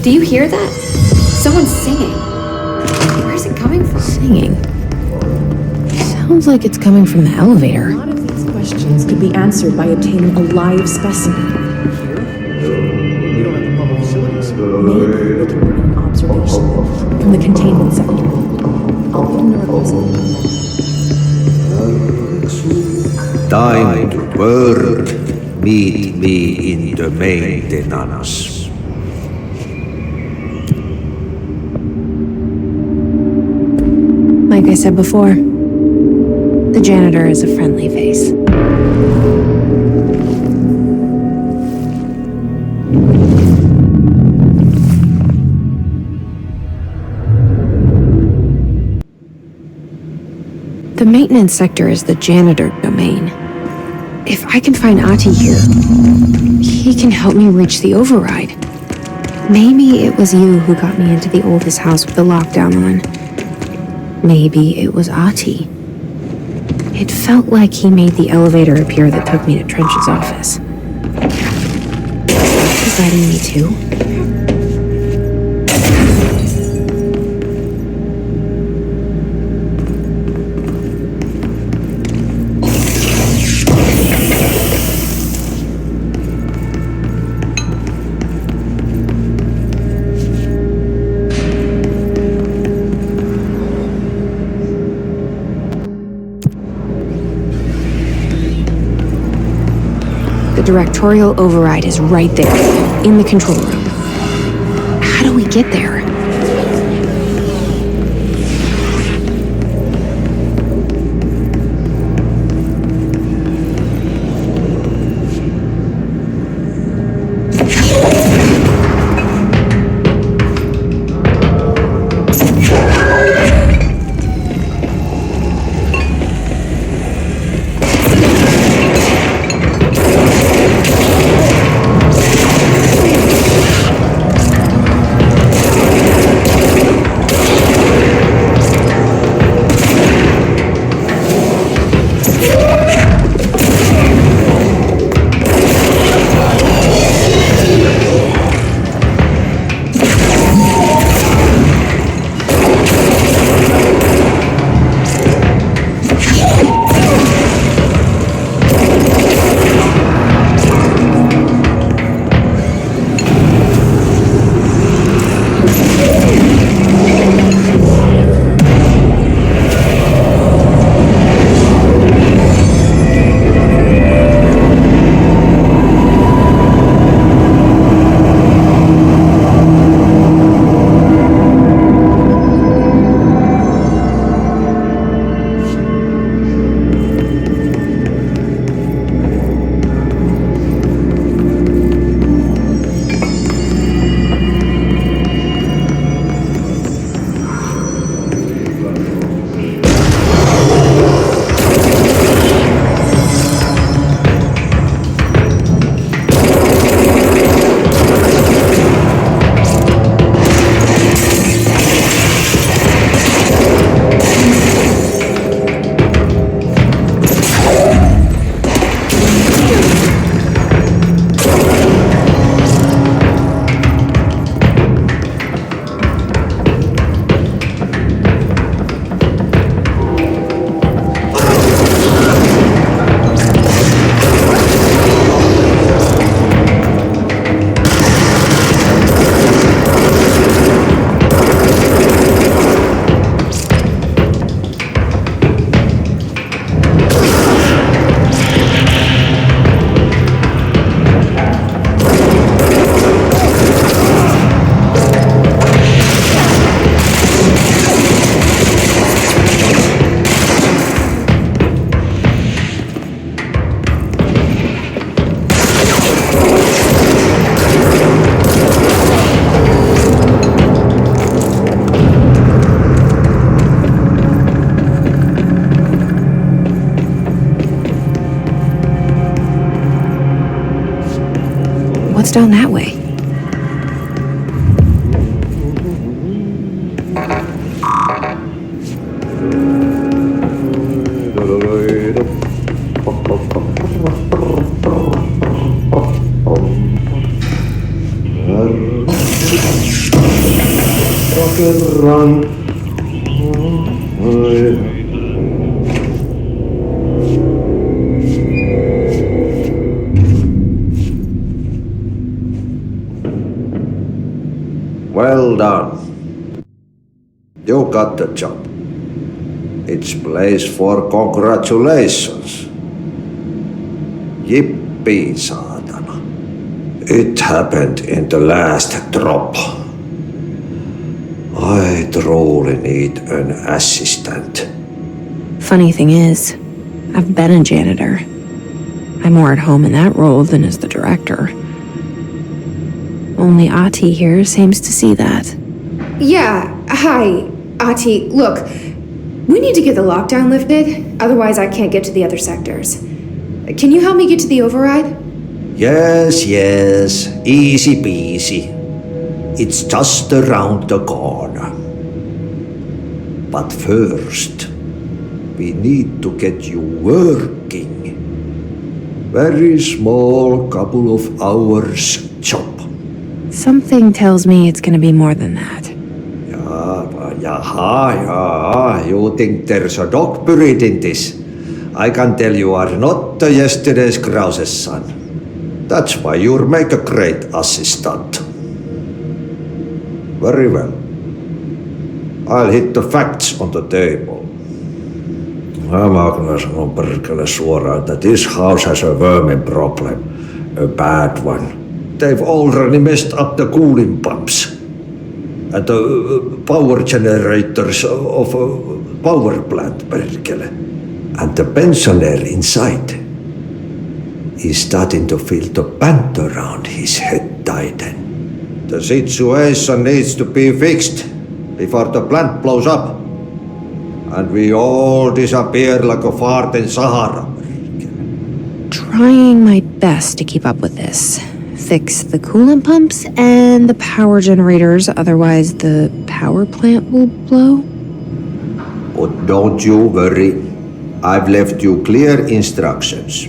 Do you hear that? Someone's singing. Where's it coming from? Singing? Sounds like it's coming from the elevator. A lot of these questions could be answered by obtaining a live specimen. We don't have the public facilities. Maybe we can bring an observation from the containment sector. I'll put in a request. Time to work. Meet me in the maintenance. Like I said before, the janitor is a friendly face. The maintenance sector is the janitor domain. If I can find Ati here, he can help me reach the override. Maybe it was you who got me into the oldest house with the lockdown on. Maybe it was Ati. It felt like he made the elevator appear that took me to Trench's office. He's guiding me too. The Directorial override is right there, in the control room. How do we get there? What's down that way? run. Well done. You got the job. It's place for congratulations. Yippee, saatana. It happened in the last drop. I truly need an assistant. Funny thing is, I've been a janitor. I'm more at home in that role than as the director. Only Ati here seems to see that. Yeah, hi, Ati. Look, we need to get the lockdown lifted, otherwise I can't get to the other sectors. Can you help me get to the override? Yes, easy peasy. It's just around the corner. But first, we need to get you working. Very small, couple of hours job. Something tells me it's gonna be more than that. Yeah, you think there's a dog buried in this? I can tell you are not yesterday's Krause's son. That's why you'll make a great assistant. Very well. I'll hit the facts on the table. Mä kyllä sanon perkele suoraan, that this house has a vermin problem. A bad one. They've already messed up the cooling pumps. And the power generators of a power plant, perkele. And the pensioner inside is starting to feel the band around his head tighten. The situation needs to be fixed before the plant blows up. And we all disappear like a fart in Sahara. Trying my best to keep up with this. Fix the coolant pumps and the power generators, otherwise the power plant will blow. But don't you worry. I've left you clear instructions.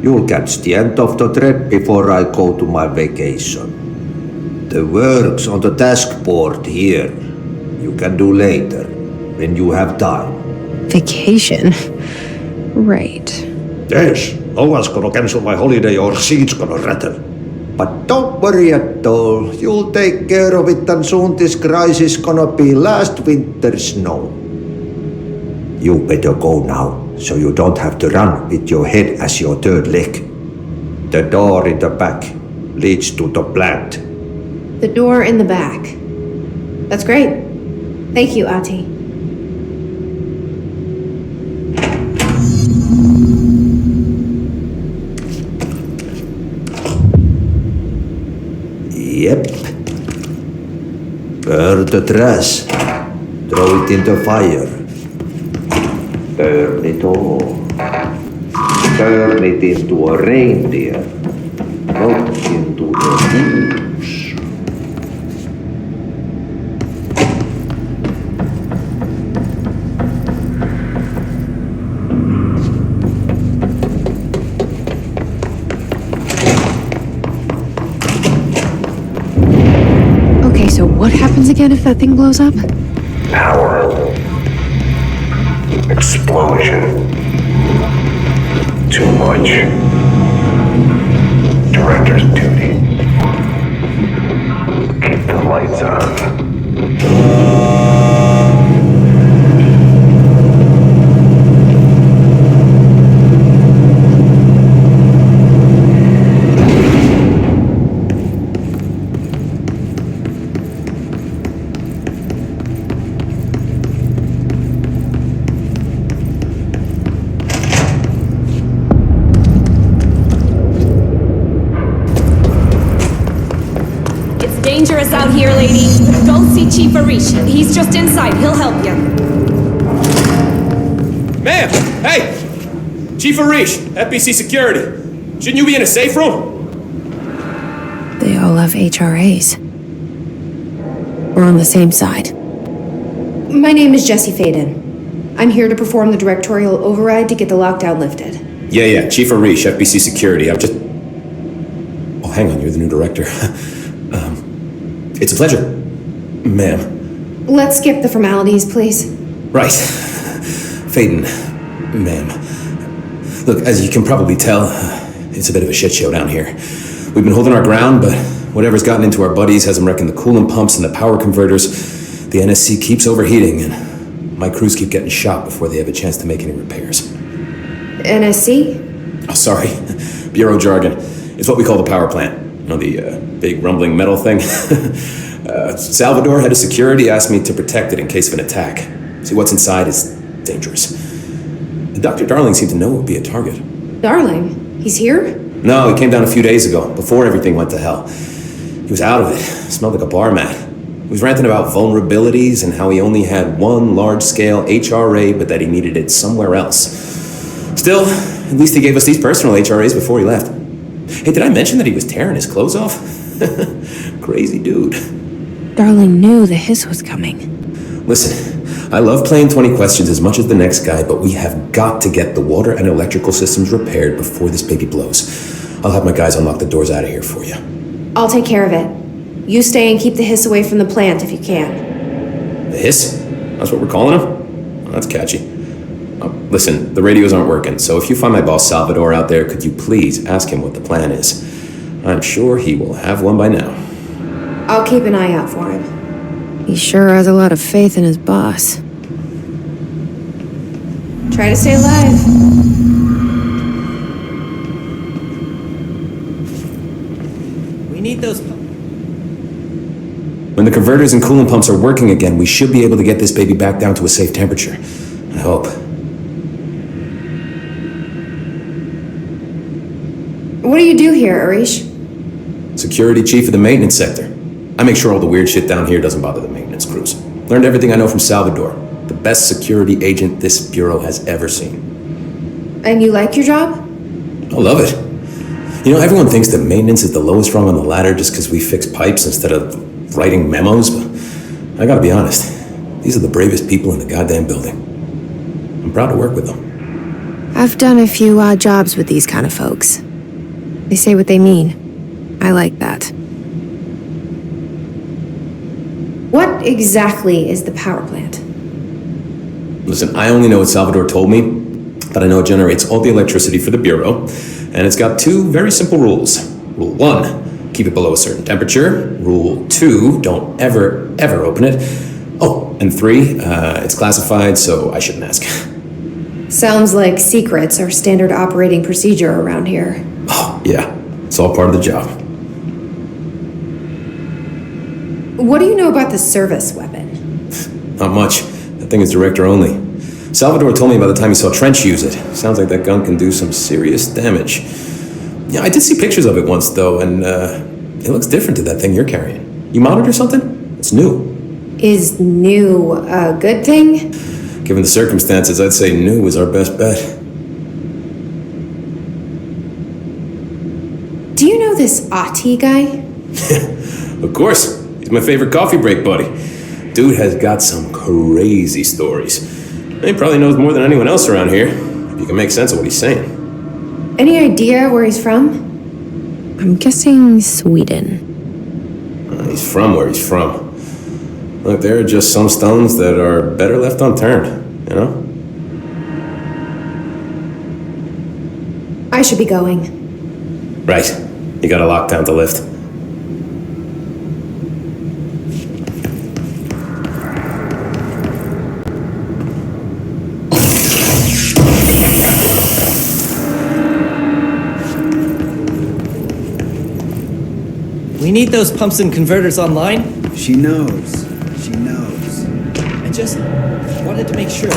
You'll catch the end of the thread before I go to my vacation. The work's on the task board here. You can do later, when you have time. Vacation? Right. Yes, no one's gonna cancel my holiday or seat's gonna rattle. But don't worry at all. You'll take care of it and soon this crisis gonna be last winter's snow. You better go now, so you don't have to run with your head as your third leg. The door in the back leads to the plant. The door in the back. That's great. Thank you, Ati. Yep. Burn the trash. Throw it in the fire. Burn it all. Turn it into a reindeer. Not into a goose. Okay, so what happens again if that thing blows up? Power. Explosion. Too much. Director's duty. Keep the lights on. Dangerous out here, lady. Go see Chief Arish. He's just inside. He'll help you. Ma'am! Hey! Chief Arish, FBC Security. Shouldn't you be in a safe room? They all have HRAs. We're on the same side. My name is Jesse Faden. I'm here to perform the directorial override to get the lockdown lifted. Yeah, Chief Arish, FBC Security. I'm just... Oh, hang on, you're the new director. It's a pleasure, ma'am. Let's skip the formalities, please. Right. Phaeton, ma'am. Look, as you can probably tell, it's a bit of a shit show down here. We've been holding our ground, but whatever's gotten into our buddies has them wrecking the coolant pumps and the power converters. The NSC keeps overheating, and my crews keep getting shot before they have a chance to make any repairs. NSC? Oh, sorry. Bureau jargon. It's what we call the power plant. You know, the big rumbling metal thing? Salvador, head of security, asked me to protect it in case of an attack. See, what's inside is dangerous. Dr. Darling seemed to know it would be a target. Darling? He's here? No, he came down a few days ago, before everything went to hell. He was out of it. Smelled like a bar mat. He was ranting about vulnerabilities and how he only had one large-scale HRA, but that he needed it somewhere else. Still, at least he gave us these personal HRAs before he left. Hey, did I mention that he was tearing his clothes off? Crazy dude. Darling knew the hiss was coming. Listen, I love playing 20 questions as much as the next guy, but we have got to get the water and electrical systems repaired before this baby blows. I'll have my guys unlock the doors out of here for you. I'll take care of it. You stay and keep the hiss away from the plant if you can. The hiss? That's what we're calling him? Oh, that's catchy. Listen, the radios aren't working, so if you find my boss Salvador out there, could you please ask him what the plan is? I'm sure he will have one by now. I'll keep an eye out for him. He sure has a lot of faith in his boss. Try to stay alive. We need those. When the converters and coolant pumps are working again, we should be able to get this baby back down to a safe temperature. I hope. What do you do here, Arish? Security chief of the maintenance sector. I make sure all the weird shit down here doesn't bother the maintenance crews. Learned everything I know from Salvador. The best security agent this bureau has ever seen. And you like your job? I love it. You know, everyone thinks that maintenance is the lowest rung on the ladder just because we fix pipes instead of writing memos, but I gotta be honest, these are the bravest people in the goddamn building. I'm proud to work with them. I've done a few odd jobs with these kind of folks. They say what they mean. I like that. What exactly is the power plant? Listen, I only know what Salvador told me, but I know it generates all the electricity for the Bureau, and it's got two very simple rules. Rule 1, keep it below a certain temperature. Rule 2, don't ever, ever open it. Oh, and 3, it's classified, so I shouldn't ask. Sounds like secrets are standard operating procedure around here. Oh, yeah, it's all part of the job. What do you know about the service weapon? Not much. That thing is director only. Salvador told me by the time he saw Trench use it. Sounds like that gun can do some serious damage. Yeah, I did see pictures of it once, though, and it looks different to that thing you're carrying. You modded or something? It's new. Is new a good thing? Given the circumstances, I'd say new is our best bet. Do you know this Ati guy? Of course. He's my favorite coffee break buddy. Dude has got some crazy stories. He probably knows more than anyone else around here, if you can make sense of what he's saying. Any idea where he's from? I'm guessing Sweden. He's from where he's from. Look, there are just some stones that are better left unturned, you know? I should be going. Right. You got a lockdown to lift. We need those pumps and converters online. She knows. She knows. I just wanted to make sure.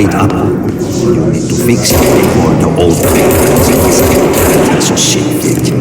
light up. You need to fix it before the old thing has a shit fit.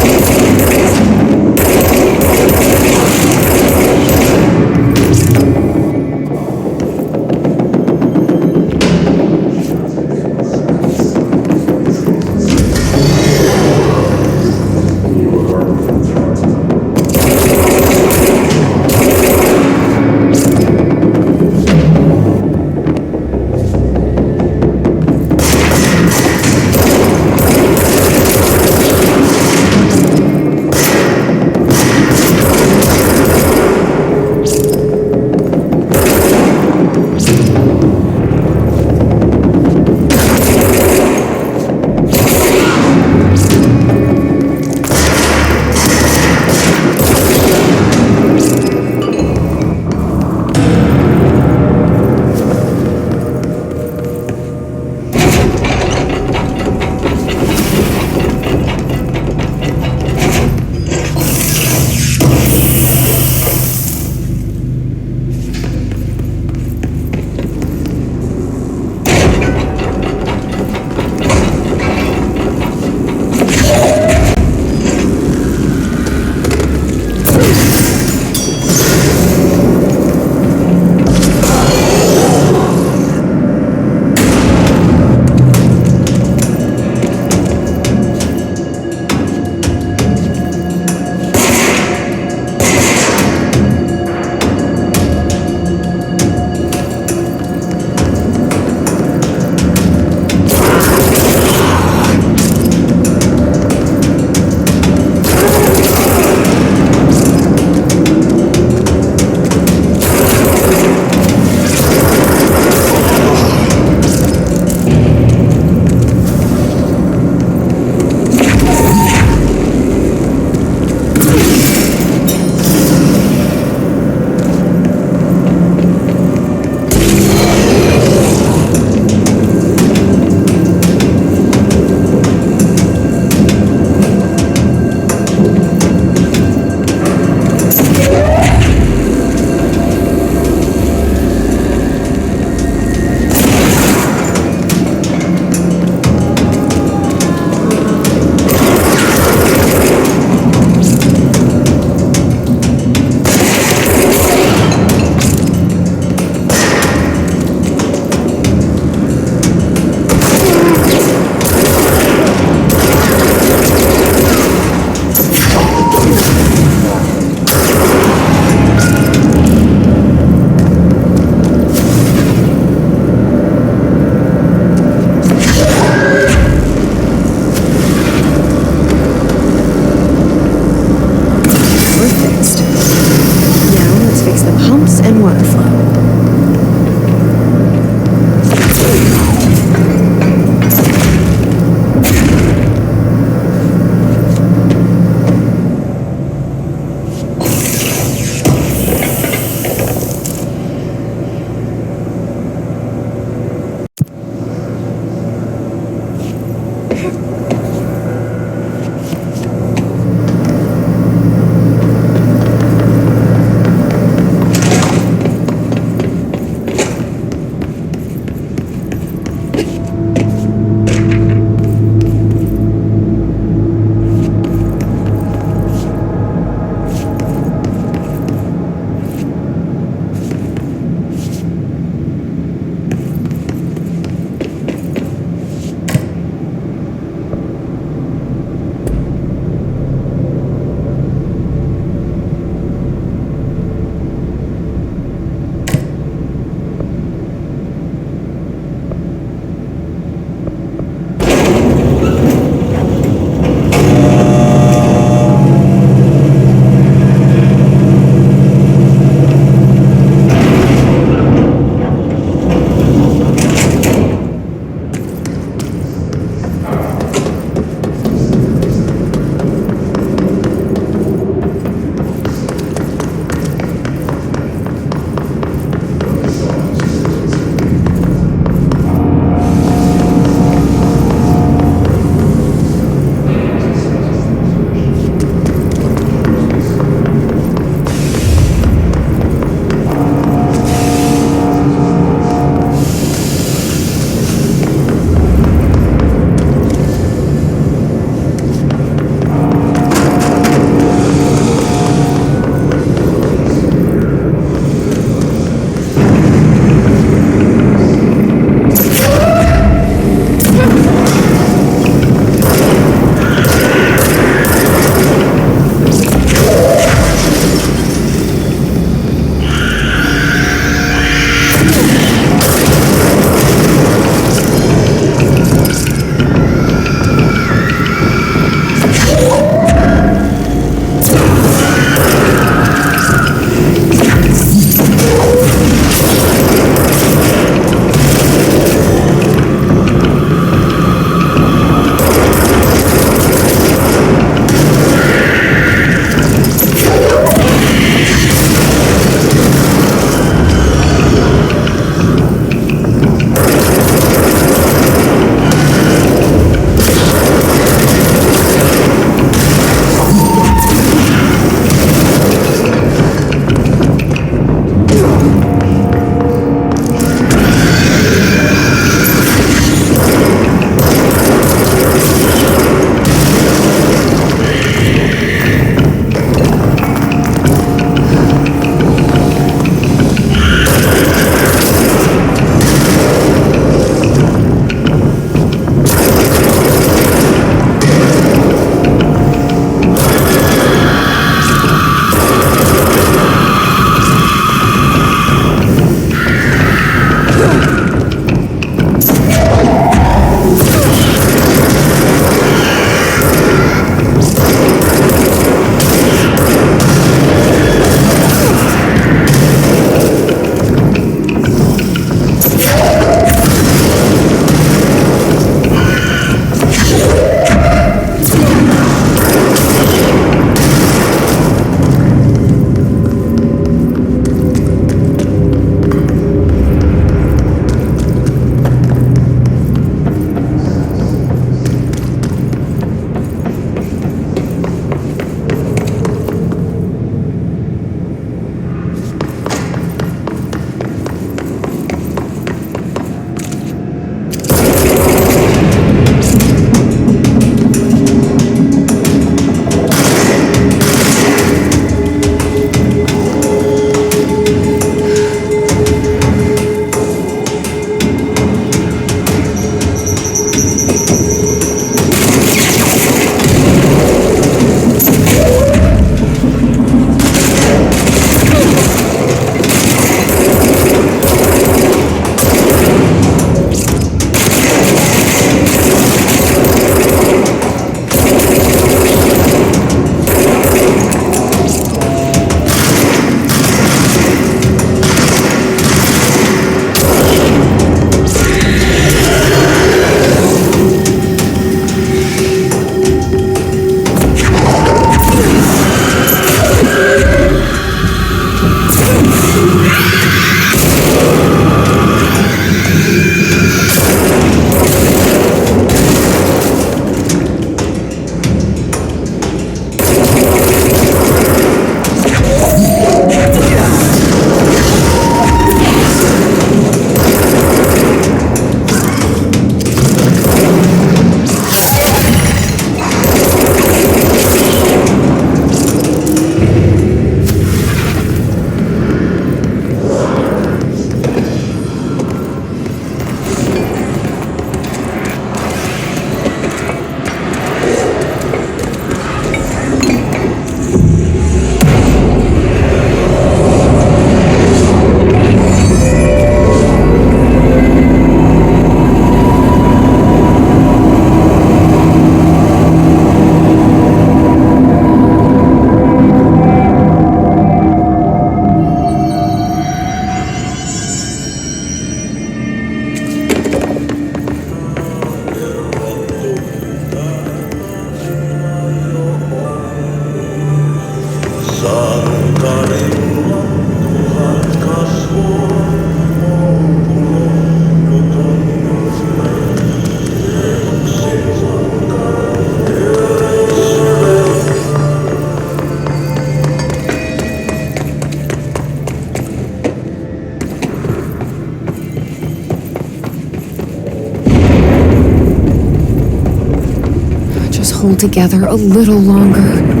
hold together a little longer.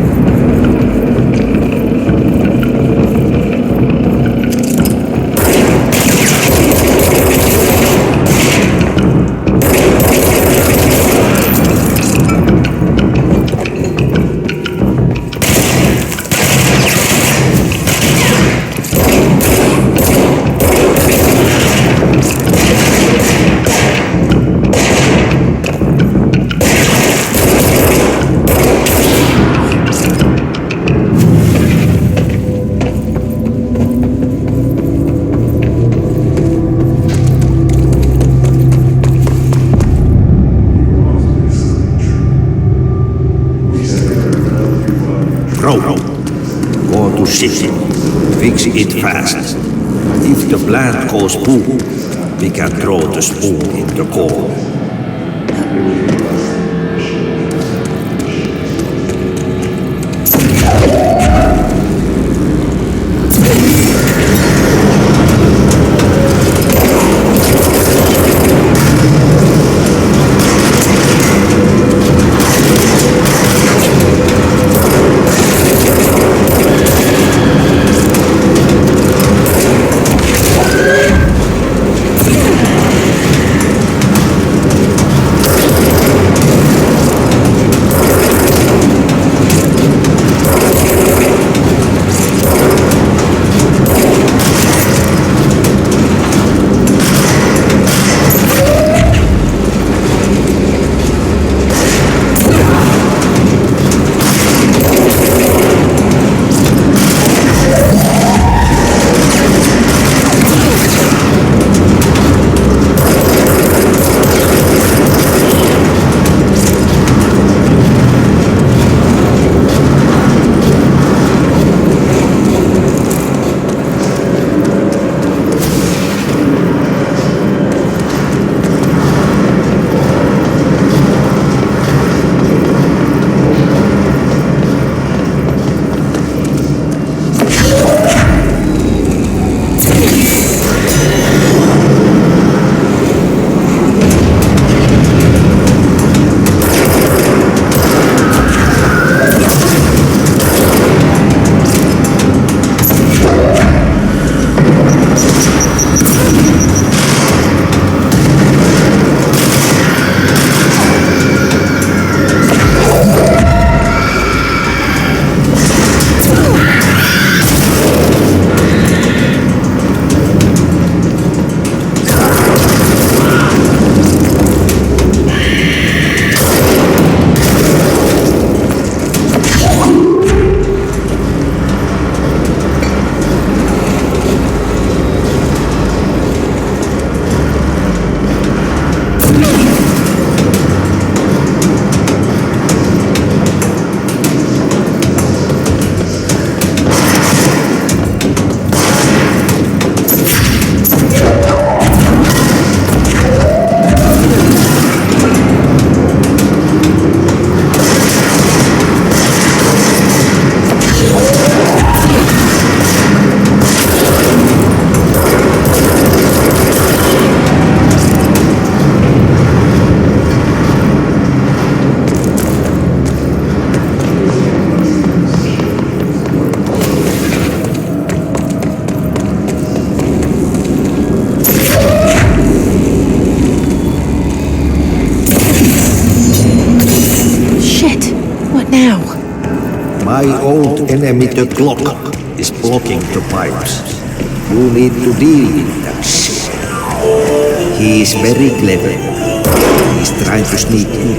Go to city. Fix it fast. If the plant goes boom, we can throw the spoon in the coal. My old enemy, the clock, is blocking the pipes. You need to deal with that shit. He is very clever. He's trying to sneak in.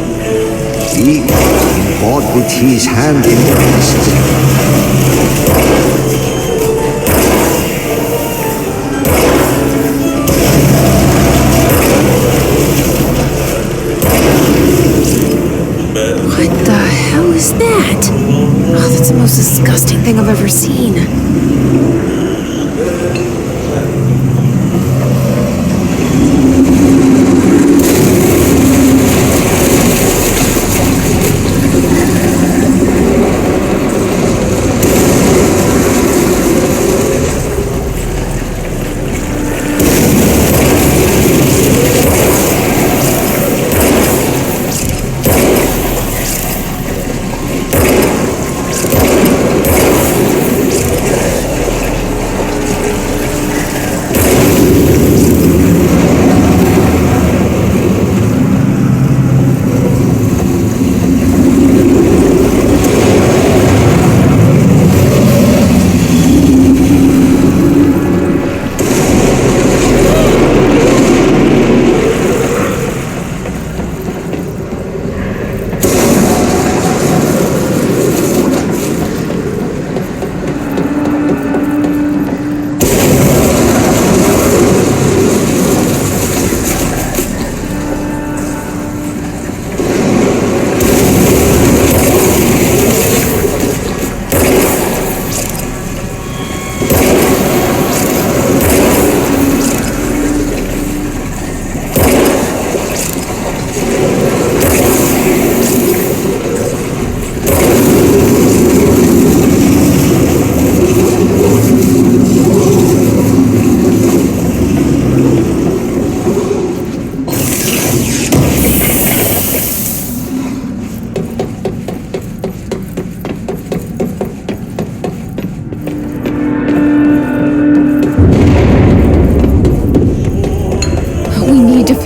He is caught with his hand in the What the hell is that? Oh, that's the most disgusting thing I've ever seen.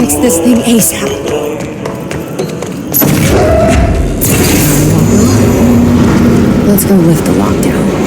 fix this thing ASAP. Let's go lift the lockdown.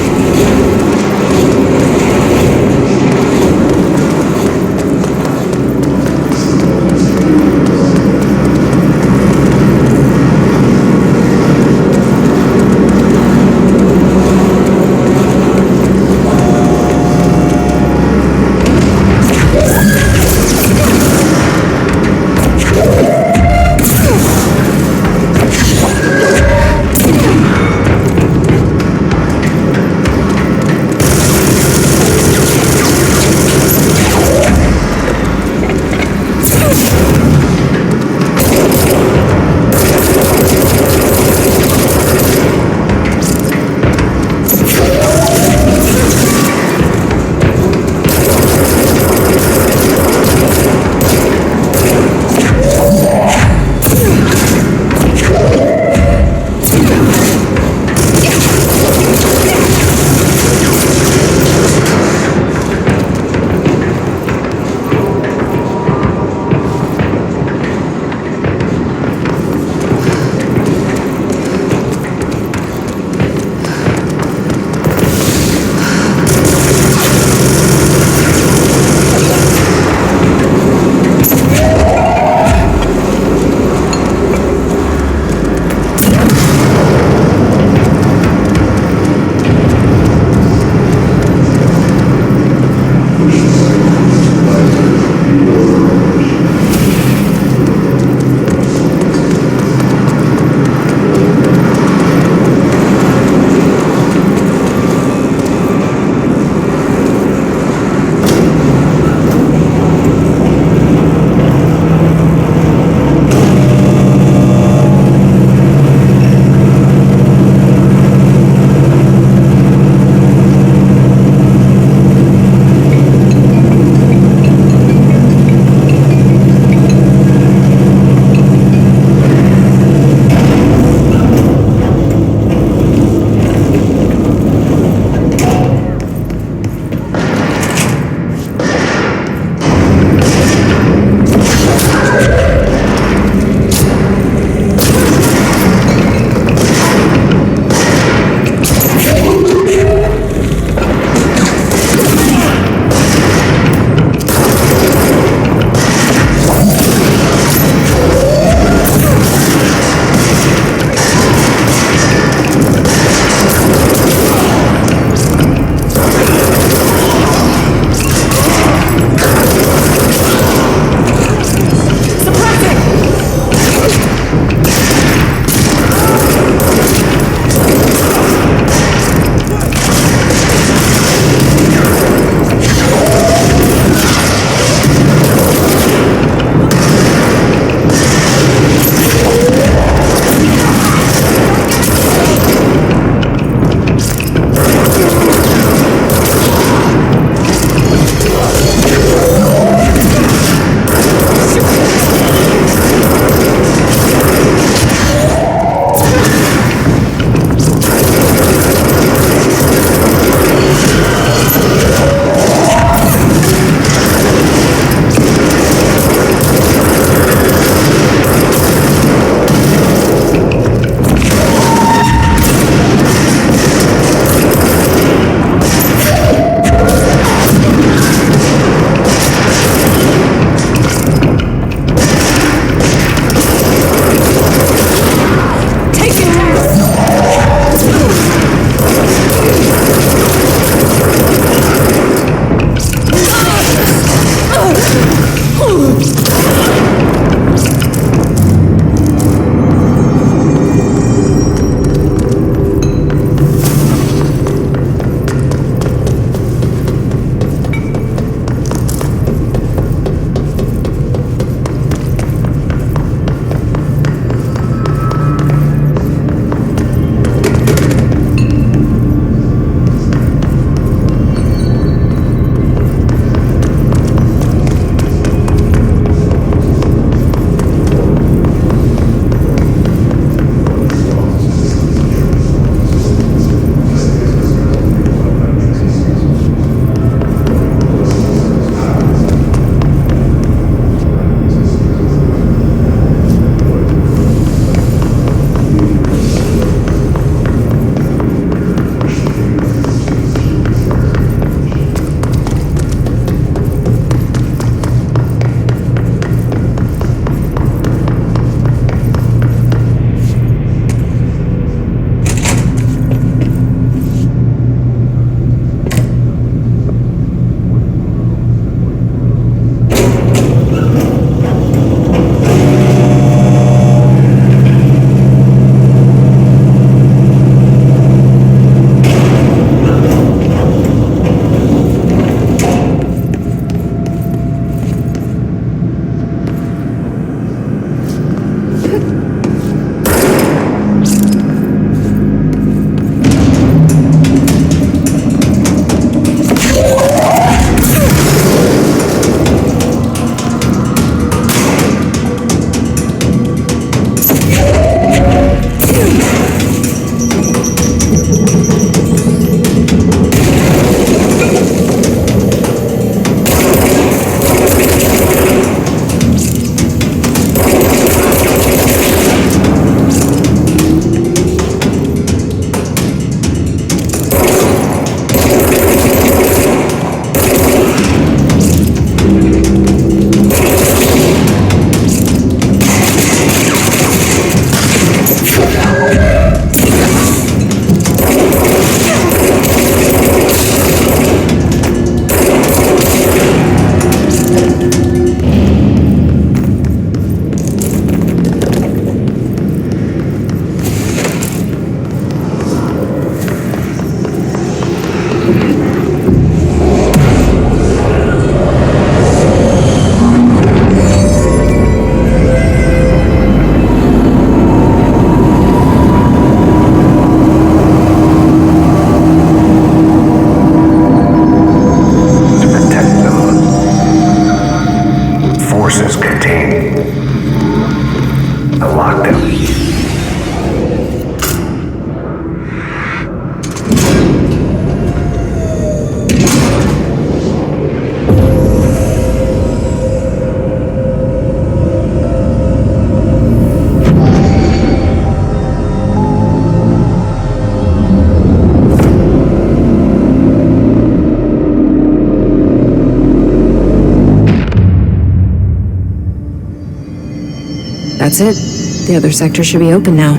That's it. The other sector should be open now.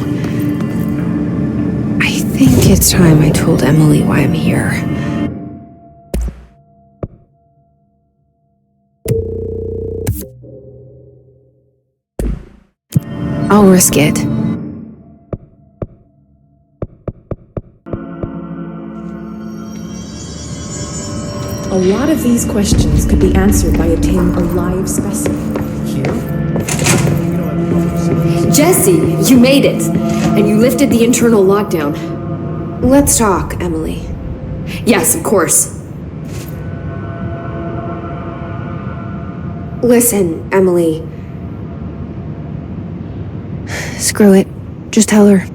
I think it's time I told Emily why I'm here. I'll risk it. A lot of these questions could be answered by obtaining a live specimen. Here? We don't have proper facilities. Jesse, you made it! And you lifted the internal lockdown. Let's talk, Emily. Yes, of course. Listen, Emily. Screw it. Just tell her.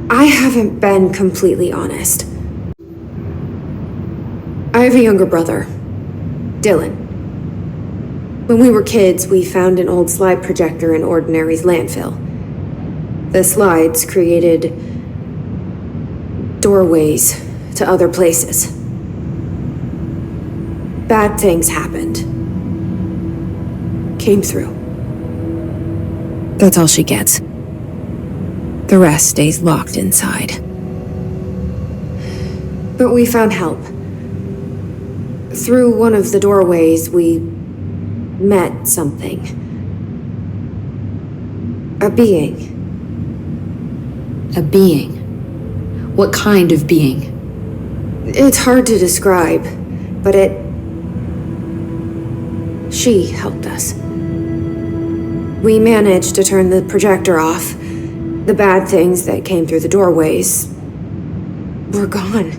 I haven't been completely honest. I have a younger brother, Dylan. When we were kids, we found an old slide projector in Ordinary's landfill. The slides created doorways to other places. Bad things happened. Came through. That's all she gets. The rest stays locked inside. But we found help. Through one of the doorways, we met something. A being. A being? What kind of being? It's hard to describe, but she helped us. We managed to turn the projector off. The bad things that came through the doorways were gone.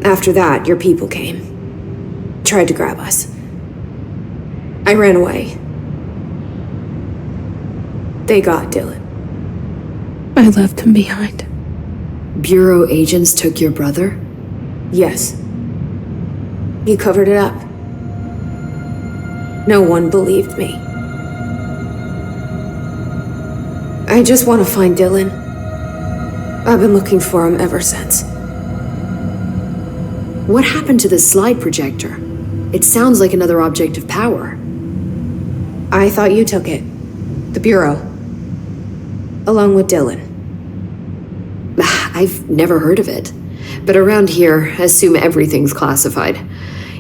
After that, your people came. Tried to grab us. I ran away. They got Dylan. I left him behind. Bureau agents took your brother? Yes. You covered it up. No one believed me. I just want to find Dylan. I've been looking for him ever since. What happened to the slide projector? It sounds like another object of power. I thought you took it. The Bureau. Along with Dylan. I've never heard of it. But around here, assume everything's classified.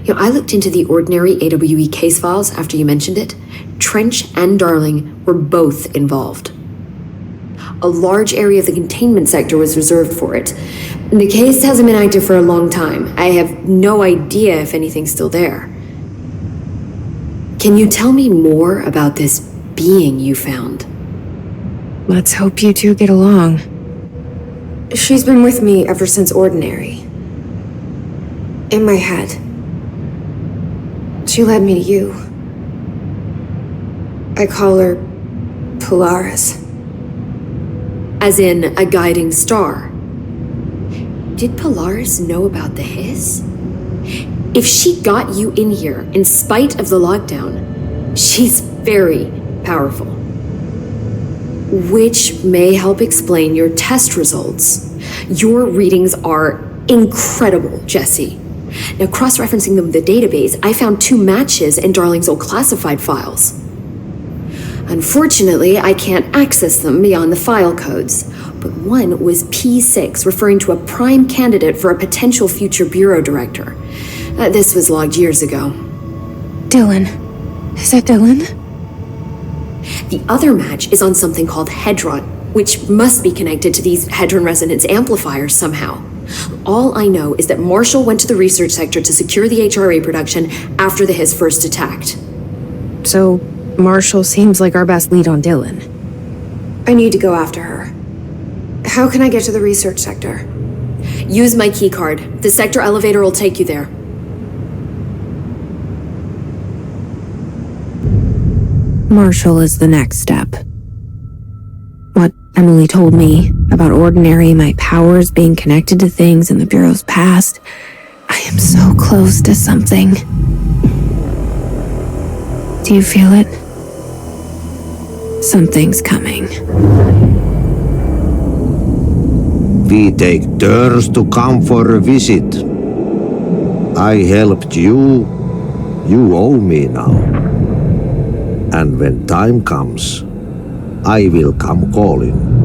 I looked into the Ordinary AWE case files after you mentioned it. Trench and Darling were both involved. A large area of the containment sector was reserved for it. The case hasn't been active for a long time. I have no idea if anything's still there. Can you tell me more about this being you found? Let's hope you two get along. She's been with me ever since Ordinary. In my head. She led me to you. I call her Polaris. As in, a guiding star. Did Polaris know about the hiss? If she got you in here in spite of the lockdown, she's very powerful. Which may help explain your test results. Your readings are incredible, Jesse. Now, cross-referencing them with the database, I found 2 matches in Darling's old classified files. Unfortunately, I can't access them beyond the file codes, but one was P6, referring to a prime candidate for a potential future bureau director. This was logged years ago. Dylan. Is that Dylan? The other match is on something called Hedron, which must be connected to these Hedron resonance amplifiers somehow. All I know is that Marshall went to the research sector to secure the HRA production after the hiss first attacked. So, Marshall seems like our best lead on Dylan. I need to go after her. How can I get to the research sector? Use my keycard. The sector elevator will take you there. Marshall is the next step. What Emily told me about Ordinary, my powers being connected to things in the Bureau's past. I am so close to something. Do you feel it? Something's coming. We take turns to come for a visit. I helped you. You owe me now. And when time comes, I will come calling.